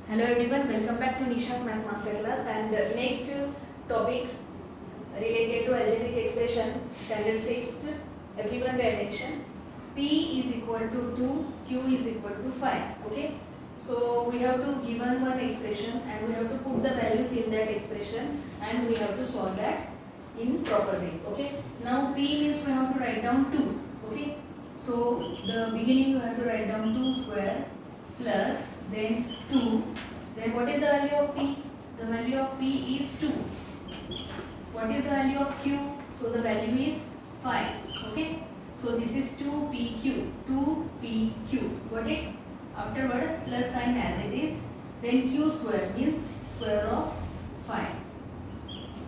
Hello everyone, welcome back to Nisha's Maths Masterclass and next topic related to algebraic expression, standard 6th. Everyone pay attention. P is equal to 2, Q is equal to 5. Okay, so we have to given one expression and we have to put the values in that expression and we have to solve that in proper way. Okay, now P means we have to write down 2. Okay, so the beginning you have to write down 2 square plus then 2, then what is the value of P? The value of P is 2. What is the value of Q? So the value is 5. Okay, so this is 2PQ, 2PQ, got it? Afterward plus sign as it is, then Q square means square of 5.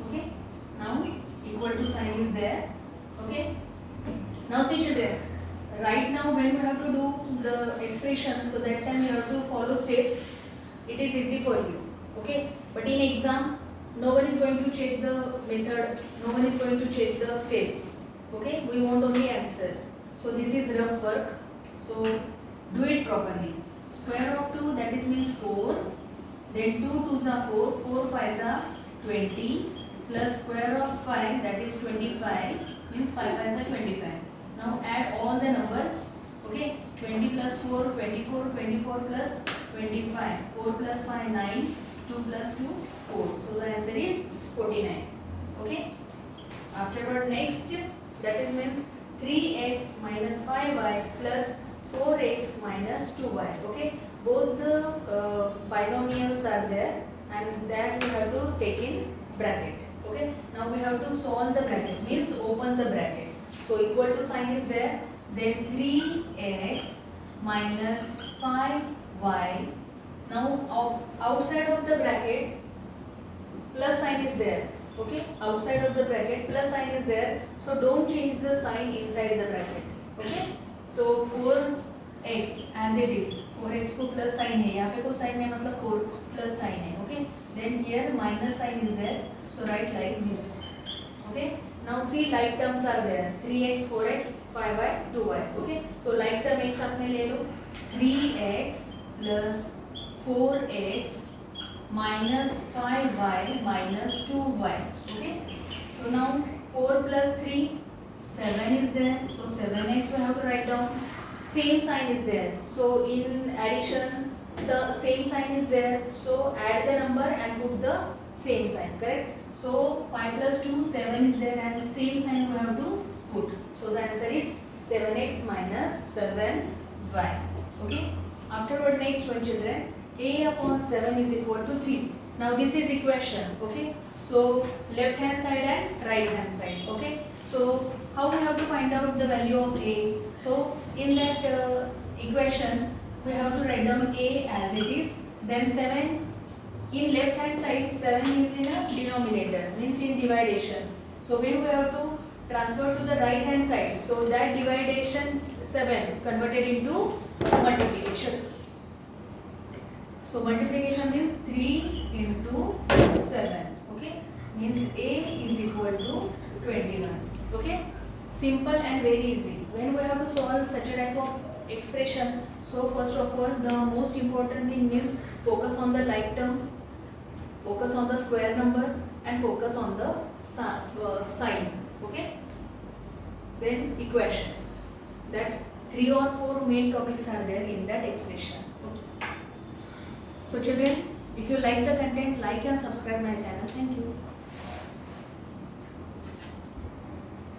Okay, now equal to sign is there. Okay, now see children, right now when you have to do the expression, so that time you have to follow steps. It is easy for you. Okay, but in exam no one is going to check the method, no one is going to check the steps. Okay, we want only answer. So this is rough work, so do it properly. Square of 2, that is means 4, then 2 2s are 4, 4 5s are 20, plus square of 5, that is 25, means 5 5s are 25. Now add all the numbers. Okay, 20 plus 4, 24, 24 plus 25, 4 plus 5, 9, 2 plus 2, 4. So the answer is 49. Okay, afterward next, that is means 3x minus 5y plus 4x minus 2y. Okay, both the binomials are there and that we have to take in bracket. Okay, now we have to solve the bracket, means open the bracket. So equal to sign is there, then 3x minus 5y. Now outside of the bracket plus sign is there. Okay, outside of the bracket plus sign is there, so don't change the sign inside the bracket. Okay, so 4x as it is, 4x को plus sign है, यहाँ पे कोई sign है मतलब 4 plus sign है. Okay, then here minus sign is there, so write like this. Okay, now see like terms are there, 3x 4x 5y 2y. Okay, तो like term एक साथ में ले लो, 3x plus 4x minus 5y minus 2y. Okay, so now 4 plus 3, 7 is there, so 7x we have to write down. Same sign is there, so in addition, so same sign is there, so add the number and put the same sign, correct? So 5 plus 2, 7 is there and same sign we have to put. So the answer is 7x minus 7y. Okay, afterward next one children, a upon 7 is equal to 3. Now this is equation. Okay, so left hand side and right hand side. Okay, so how we have to find out the value of a? So in that equation we have to write down a as it is, then 7 in left hand side, 7 is in a denominator, means in dividation. So when we have to transfer to the right hand side, so that dividation 7 converted into multiplication. So multiplication means 3 into 7. Okay, means a is equal to 21. Okay, simple and very easy. When we have to solve such a type of expression, so first of all the most important thing means focus on the like term, focus on the square number and focus on the sign. Okay, then equation, that 3 or 4 main topics are there in that expression. Okay, so children, if you like the content, like and subscribe my channel. Thank you.